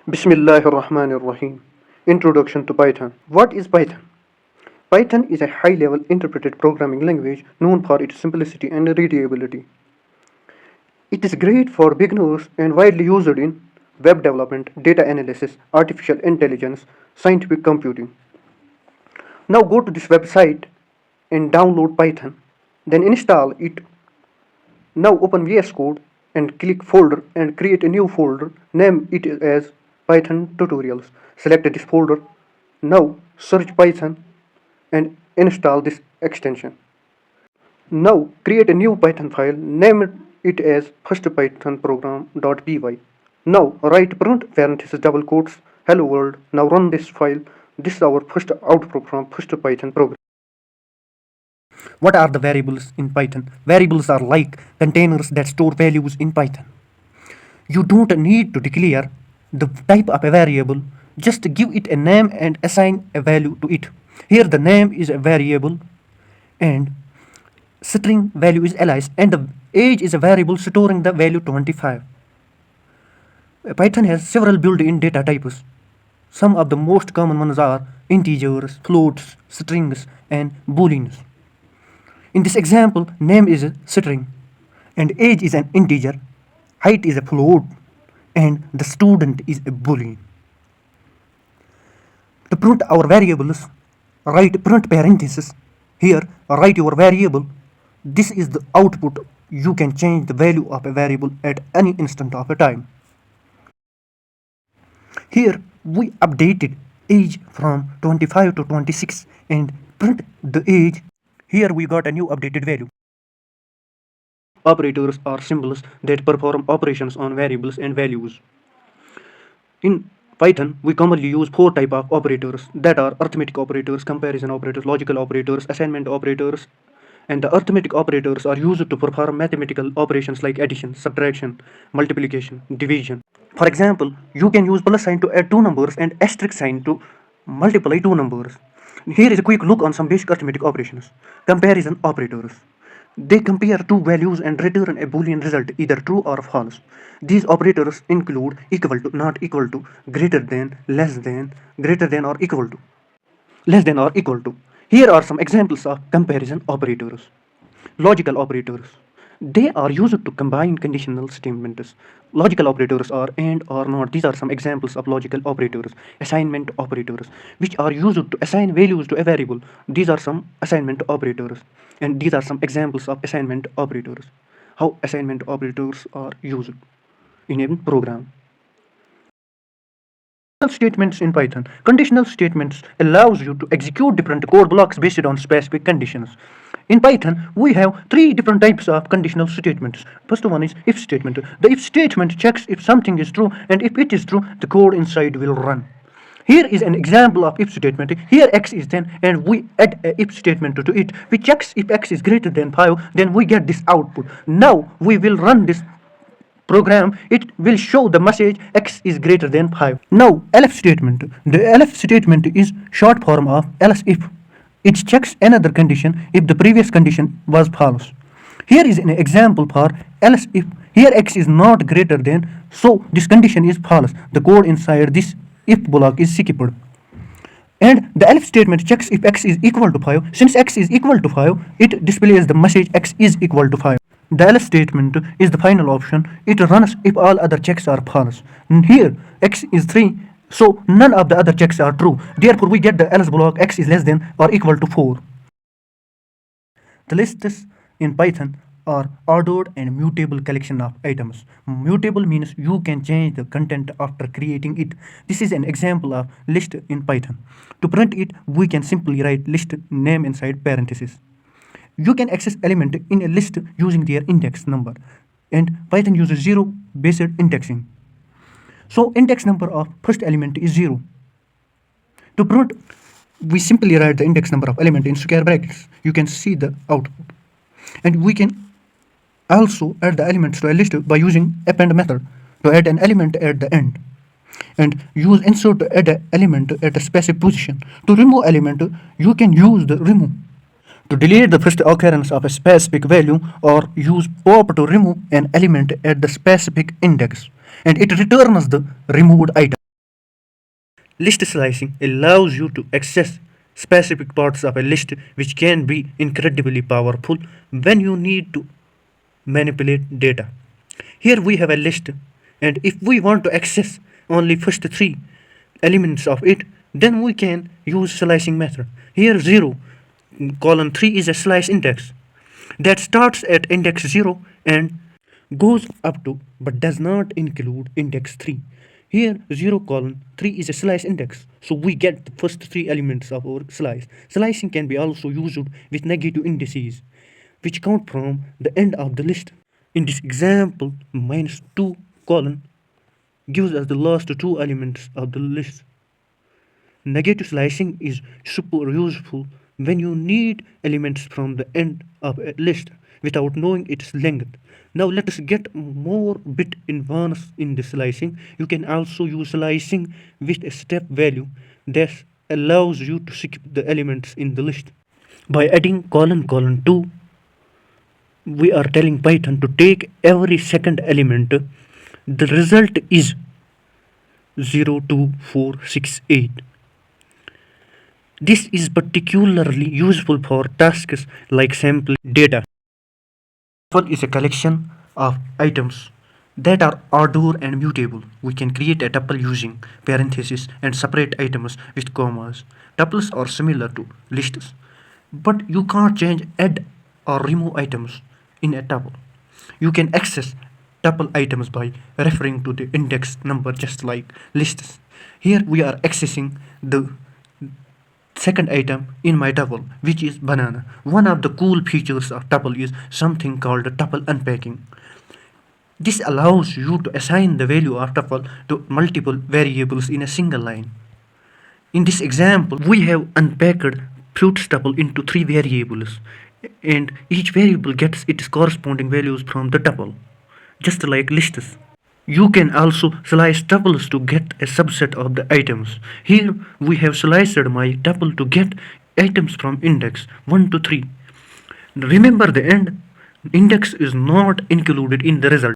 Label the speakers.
Speaker 1: Bismillahirrahmanirrahim. Introduction to Python. What is Python? Python is a high level interpreted programming language known for its simplicity and readability. It is great for beginners and widely used in web development, data analysis, artificial intelligence, scientific computing. Now go to this website and download Python, then install it. Now open VS Code and click folder and create a new folder. Name it as Python tutorials. Select this folder. Now search Python and install this extension. Now create a new Python file. Name it as firstpythonprogram.py. Now write print parenthesis double quotes hello world. Now run this file. This is our first output from first Python program.
Speaker 2: What are the variables in Python? Variables are like containers that store values in Python. You don't need to declare the type of a variable, just give it a name and assign a value to it. Here the name is a variable and string value is alias and the age is a variable storing the value 25. Python has several built-in data types. Some of the most common ones are integers, floats, strings and booleans. In this example, name is a string and age is an integer, height is a float and the student is a boolean. To print our variables, write print parenthesis. Here, write your variable. This is the output. You can change the value of a variable at any instant of a time. Here, we updated age from 25 to 26 and print the age. Here we got a new updated value.
Speaker 1: Operators are symbols that perform operations on variables and values. In Python, we commonly use four types of operators that are arithmetic operators, comparison operators, logical operators, assignment operators, and the arithmetic operators are used to perform mathematical operations like addition, subtraction, multiplication, division. For example, you can use plus sign to add two numbers and asterisk sign to multiply two numbers. Here is a quick look on some basic arithmetic operations. Comparison operators. They compare two values and return a Boolean result, either true or false. These operators include equal to, not equal to, greater than, less than, greater than or equal to, less than or equal to. Here are some examples of comparison operators. Logical operators. They are used to combine conditional statements. Logical operators are and or not. These are some examples of logical operators. Assignment operators, which are used to assign values to a variable. These are some assignment operators. And these are some examples of assignment operators. How assignment operators are used in a program. Conditional statements in Python. Conditional statements allows you to execute different code blocks based on specific conditions. In Python, we have three different types of conditional statements. First one is if statement. The if statement checks if something is true, and if it is true, the code inside will run. Here is an example of if statement. Here x is 10 and we add a if statement to it, which checks if x is greater than 5, then we get this output. Now we will run this program. It will show the message x is greater than 5. Now elif statement. The elif statement is short form of else if. It checks another condition if the previous condition was false. Here is an example for else if. Here x is not greater than, so this condition is false. The code inside this if block is skipped. And the elif statement checks if x is equal to 5. Since x is equal to 5, it displays the message x is equal to 5. The else statement is the final option. It runs if all other checks are false. And here x is 3, so none of the other checks are true. Therefore, we get the else block x is less than or equal to 4. The lists in Python are ordered and mutable collection of items. Mutable means you can change the content after creating it. This is an example of list in Python. To print it, we can simply write list name inside parentheses. You can access element in a list using their index number, and Python uses zero-based indexing. So index number of first element is 0. To print, we simply write the index number of element in square brackets. You can see the output. And we can also add the elements to a list by using append method to add an element at the end. And use insert to add an element at a specific position. To remove element, you can use the remove. To delete the first occurrence of a specific value, or use pop to remove an element at the specific index, and it returns the removed item.
Speaker 2: List slicing allows you to access specific parts of a list, which can be incredibly powerful when you need to manipulate data. Here we have a list, and if we want to access only first three elements of it, then we can use slicing method. Here 0 colon 3 is a slice index that starts at index 0 and goes up to but does not include index 3. Here 0 colon 3 is a slice index, so we get the first three elements of our slice. Slicing can be also used with negative indices, which count from the end of the list. In this example, minus 2 colon gives us the last two elements of the list. Negative slicing is super useful when you need elements from the end of a list without knowing its length. Now let us get more bit advanced in the slicing. You can also use slicing with a step value that allows you to skip the elements in the list. By adding colon colon 2, we are telling Python to take every second element. The result is 02468. This is particularly useful for tasks like sampling data. Tuple is a collection of items that are ordered and mutable. We can create a tuple using parentheses and separate items with commas. Tuples are similar to lists, but you can't change, add, or remove items in a tuple. You can access tuple items by referring to the index number just like lists. Here we are accessing the second item in my tuple, which is banana. One of the cool features of tuple is something called tuple unpacking. This allows you to assign the value of tuple to multiple variables in a single line. In this example, we have unpacked fruits tuple into three variables, and each variable gets its corresponding values from the tuple, just like lists. You can also slice tuples to get a subset of the items. Here we have sliced my tuple to get items from index 1 to 3. Remember the end index is not included in the result.